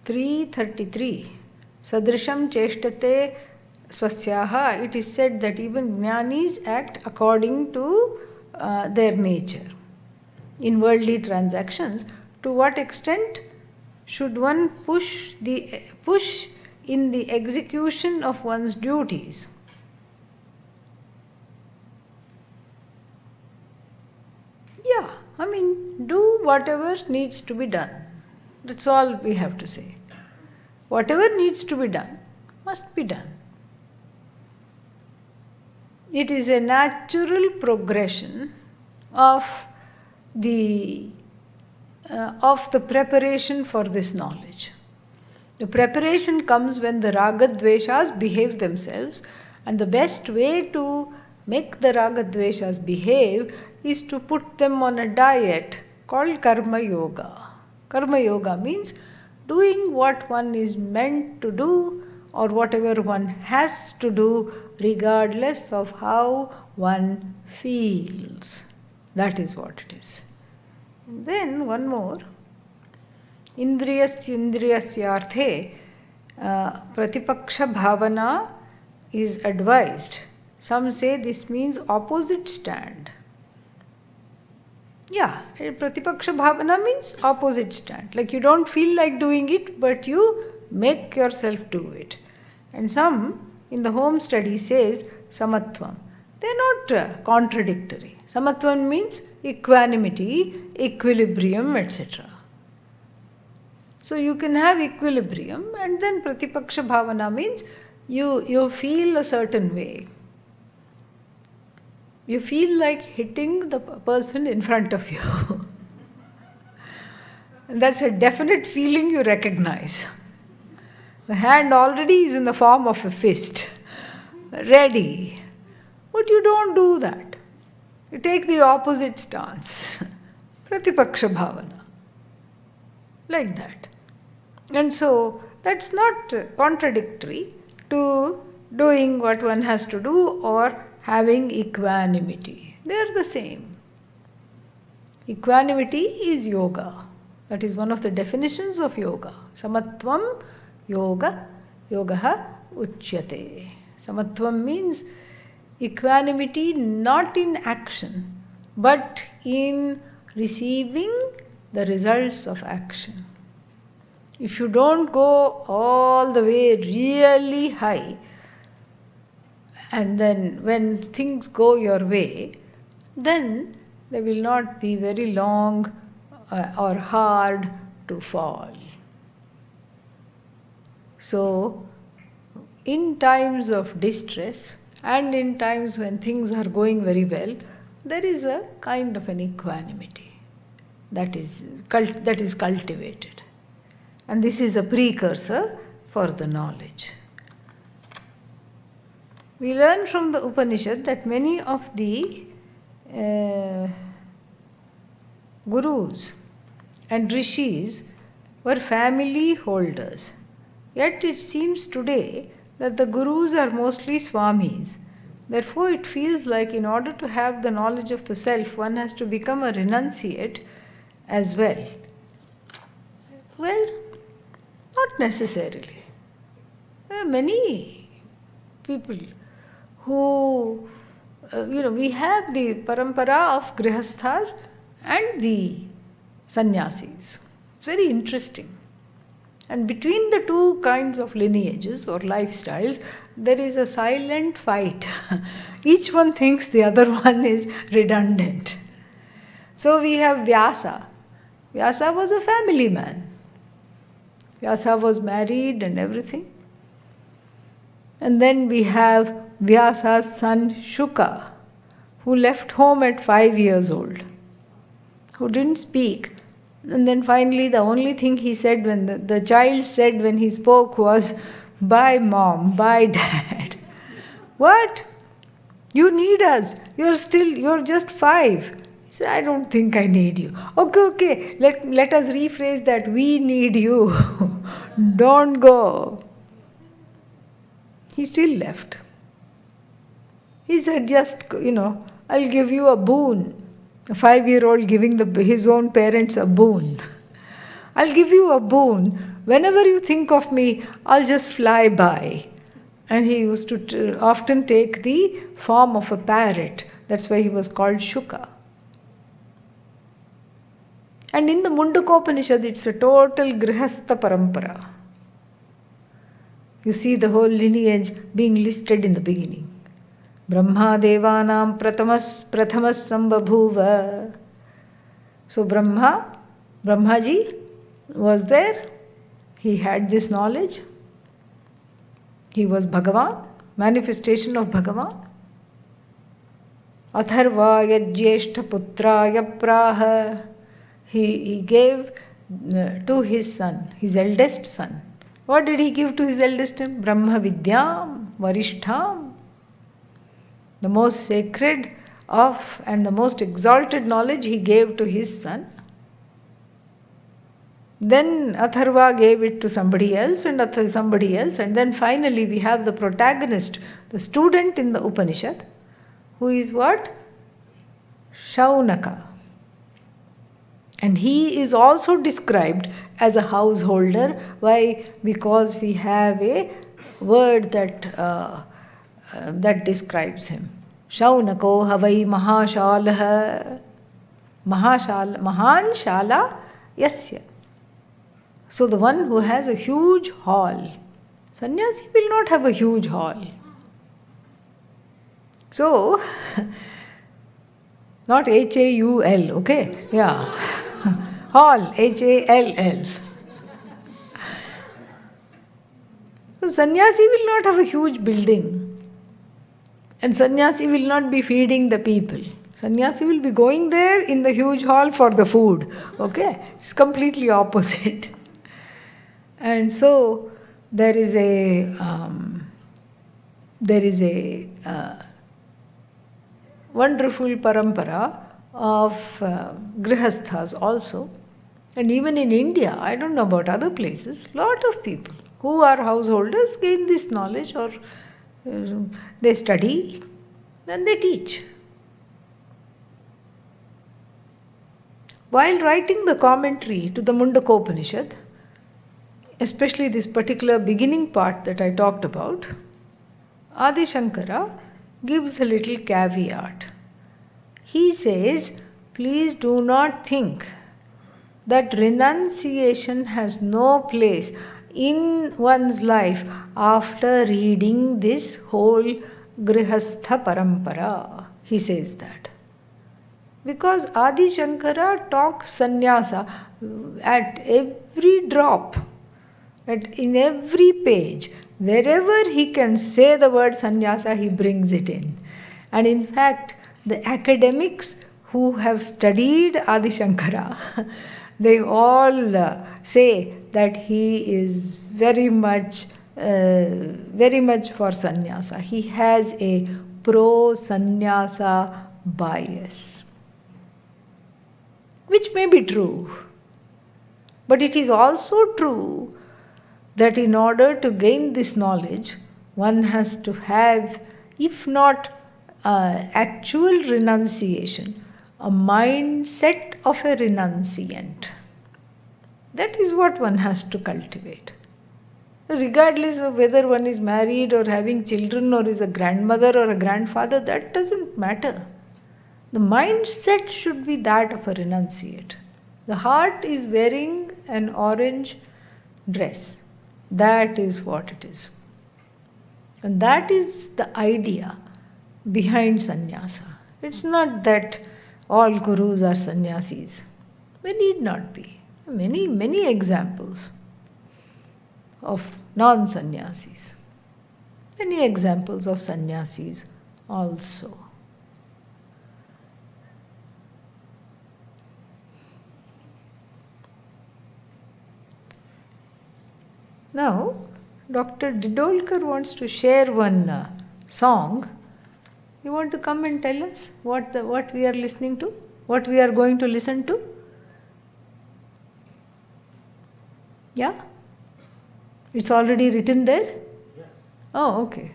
3:33, Sadrisham Cheshtate Swasyaha, it is said that even Jnanis act according to their nature. In worldly transactions, to what extent should one push in the execution of one's duties? Yeah, do whatever needs to be done. That's all we have to say. Whatever needs to be done must be done. It is a natural progression of the preparation for this knowledge. The preparation comes when the raga dveshas behave themselves, and the best way to make the raga dveshas behave is to put them on a diet called karma yoga. Karma yoga means doing what one is meant to do or whatever one has to do regardless of how one feels. That is what it is. And then one more. Indriyasyarthe pratipaksha bhavana is advised. Some say this means opposite stand. Yeah, pratipaksha bhavana means opposite stand. Like you don't feel like doing it, but you make yourself do it. And some in the home study says samatvam. They are not contradictory. Samatvam means equanimity, equilibrium, etc. So you can have equilibrium, and then pratipaksha bhavana means you feel a certain way. You feel like hitting the person in front of you. And that's a definite feeling you recognize. The hand already is in the form of a fist, ready. But you don't do that. You take the opposite stance, pratipaksha bhavana, like that. And so that's not contradictory to doing what one has to do or having equanimity. They are the same. Equanimity is yoga. That is one of the definitions of yoga. Samatvam yoga, yogaha uchyate. Samatvam means equanimity not in action, but in receiving the results of action. If you don't go all the way really high, and then when things go your way, then they will not be very long or hard to fall. So, in times of distress and in times when things are going very well, there is a kind of an equanimity that is cultivated. And this is a precursor for the knowledge. We learn from the Upanishad that many of the gurus and rishis were family holders. Yet it seems today that the gurus are mostly swamis. Therefore, it feels like in order to have the knowledge of the self, one has to become a renunciate as well. Well, not necessarily. There are many people who, we have the parampara of grihasthas and the sannyasis. It's very interesting. And between the two kinds of lineages or lifestyles, there is a silent fight. Each one thinks the other one is redundant. So we have Vyasa. Vyasa was a family man. Vyasa was married and everything. And then we have Vyasa's son Shuka, who left home at 5 years old, who didn't speak. And then finally the only thing he said when the child said when he spoke was, "Bye mom, bye dad." What? You need us. You're just 5. He said, "I don't think I need you." Okay. Let us rephrase that. We need you. Don't go. He still left. He said, I'll give you a boon. A 5-year-old giving his own parents a boon. I'll give you a boon. Whenever you think of me, I'll just fly by. And he used to often take the form of a parrot. That's why he was called Shuka. And in the Mundakopanishad, it's a total grihastha parampara. You see the whole lineage being listed in the beginning. Brahma devanam pratamas sambhabhuva. So Brahmaji was there. He had this knowledge. He was Bhagavan, manifestation of Bhagavan. Atharvaya jyeshta putraya praha. He gave to his son, his eldest son. What did he give to his eldest son? Brahmavidyam, Varishtham. The most sacred of and the most exalted knowledge he gave to his son. Then Atharva gave it to somebody else and then finally we have the protagonist, the student in the Upanishad, who is what? Shaunaka. And he is also described as a householder. Why? Because we have a word that describes him. Shaunako havai mahashalah. Mahan shala yasya. So the one who has a huge hall. Sannyasi will not have a huge hall. So, not H-A-U-L, okay? Yeah. Hall, H-A-L-L. So sannyasi will not have a huge building. And sannyasi will not be feeding the people. Sannyasi will be going there in the huge hall for the food. Okay? It's completely opposite. And so there is a wonderful parampara of grihasthas also. And even in India, I don't know about other places, lot of people who are householders gain this knowledge or they study and they teach. While writing the commentary to the Mundakopanishad, especially this particular beginning part that I talked about, Adi Shankara gives a little caveat. He says, please do not think that renunciation has no place in one's life after reading this whole Grihastha Parampara. He says that. Because Adi Shankara talks sannyasa at every drop, in every page, wherever he can say the word sannyasa, he brings it in. And in fact, the academics who have studied Adi Shankara, they all say that he is very much for sannyasa. He has a pro-sannyasa bias. which may be true. But it is also true that in order to gain this knowledge, one has to have, if not actual renunciation, a mindset of a renunciant. That is what one has to cultivate. Regardless of whether one is married or having children or is a grandmother or a grandfather, that doesn't matter. The mindset should be that of a renunciate. The heart is wearing an orange dress. That is what it is. And that is the idea behind sannyasa. It's not that all gurus are sannyasis. They need not be. Many examples of non-sannyasis. Many examples of sannyasis also. Now, Dr. Didolkar wants to share one song. You want to come and tell us what we are listening to? What we are going to listen to? Yeah? It's already written there? Yes. Oh, okay.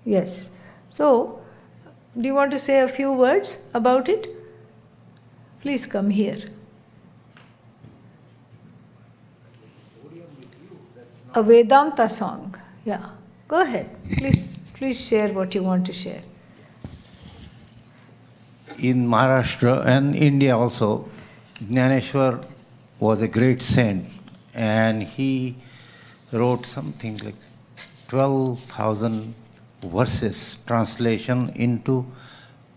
Yes. So, do you want to say a few words about it? Please come here. A Vedanta song. Yeah. Go ahead. Please share what you want to share. In Maharashtra and India also, Jnaneshwar was a great saint, and he wrote something like 12,000 verses translation into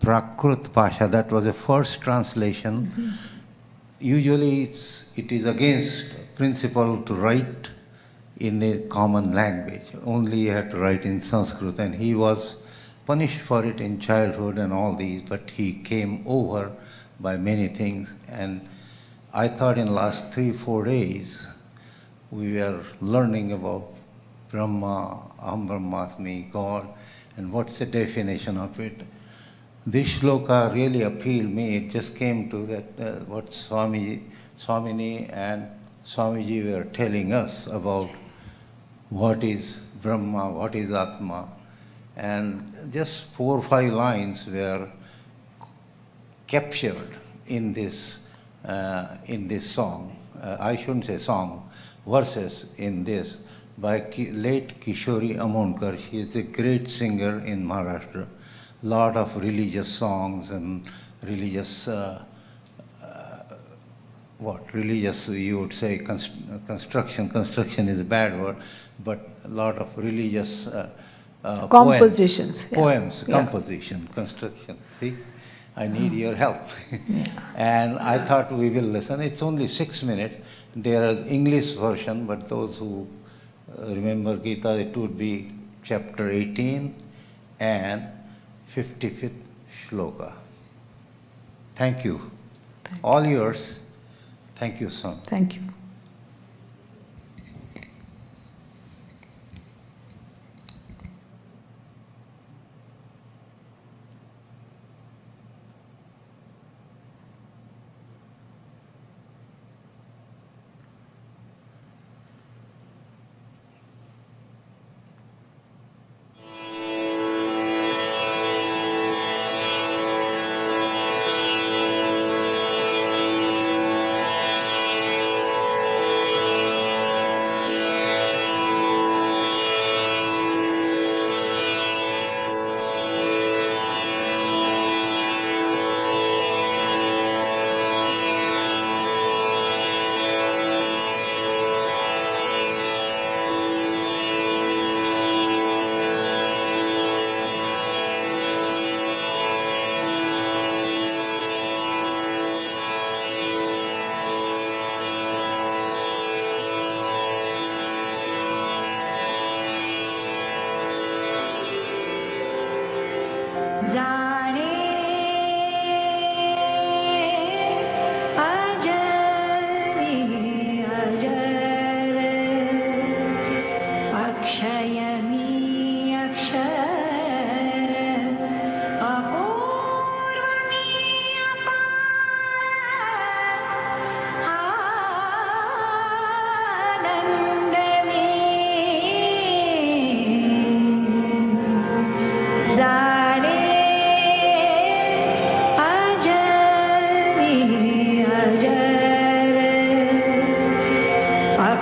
Prakrit Pasha. That was the first translation. Mm-hmm. Usually it is against principle to write in a common language. Only you had to write in Sanskrit, and he was punished for it in childhood and all these, but he came over by many things. And I thought in the last 3-4 days, we were learning about Brahma, Aham Brahmasmi, God, and what's the definition of it. This shloka really appealed me. It just came to that what Swamini and Swamiji were telling us about what is Brahma, what is Atma. And just 4 or 5 lines were captured in this song. I shouldn't say song, verses in this by late Kishori Amonkar. She is a great singer in Maharashtra. Lot of religious songs and religious, religious, you would say construction. Construction is a bad word, but a lot of religious compositions. Poems, composition, construction. See? I need your help. Yeah. And I thought we will listen. It's only 6 minutes. There is English version, but those who remember Gita, it would be chapter 18 and 55th shloka. Thank you. All yours. Thank you, son. Thank you.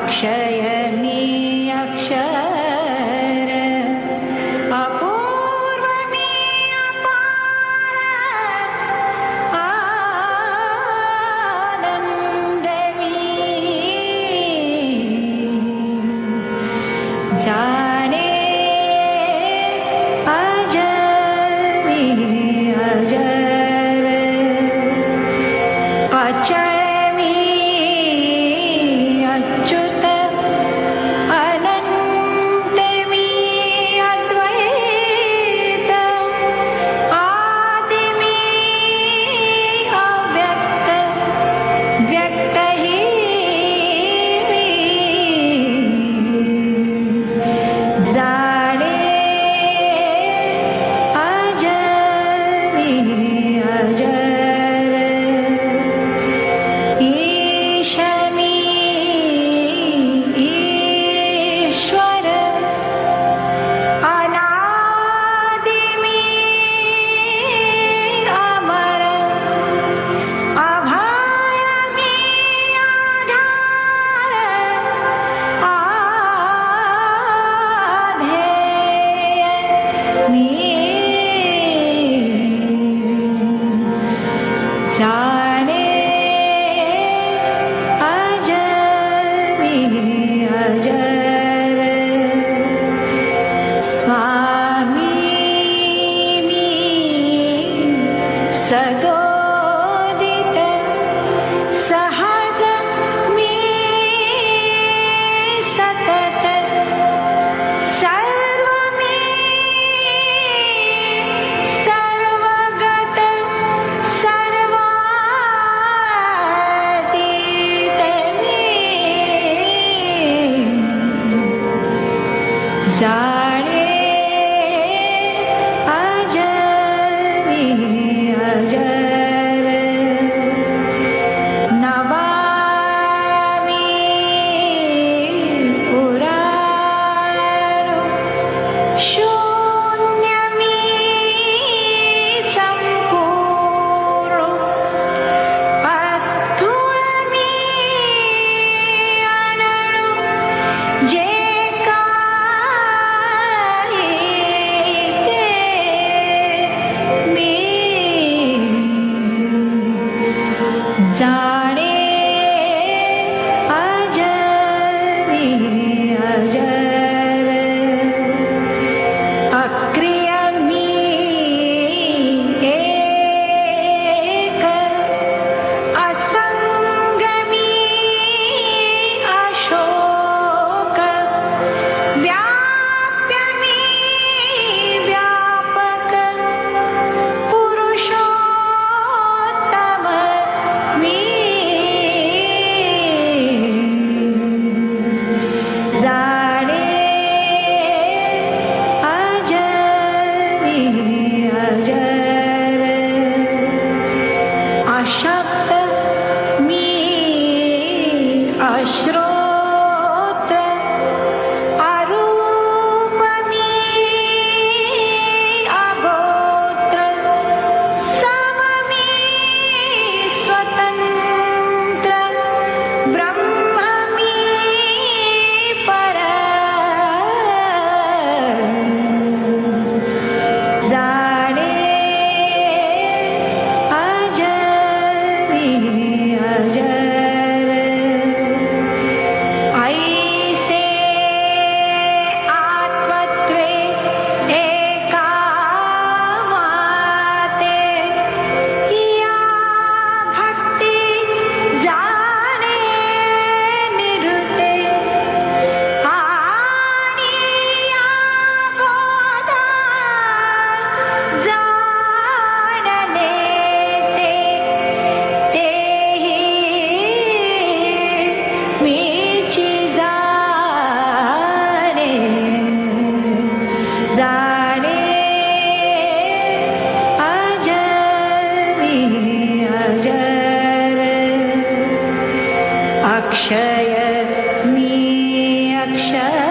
Akshay मी अक्षर अपूर्व मी अपार आनंद मी जाने अजर मी अजर अचर सदोदित सहज मी सतत सर्व मी सर्वगत सर्वातीत मी जाणे जाने अजर मी अजर अक्रिय मी एक असंग मी अशोक व्याप्य मी व्यापक पुरुषोत्तम मी जाणे अजर मी अजर अशक्त मी अश्रोत अरूप मी अगोत्र सम मी स्वतंत्र ब्रह्म मी पर जाणे अजर मी अजर ऐसे आत्मत्वे एकामाते या भक्ति जाने निरुते आणि या बोधा जाणले तेही मीची जाणे जाणे अजर मी अजर अक्षय मी अक्षर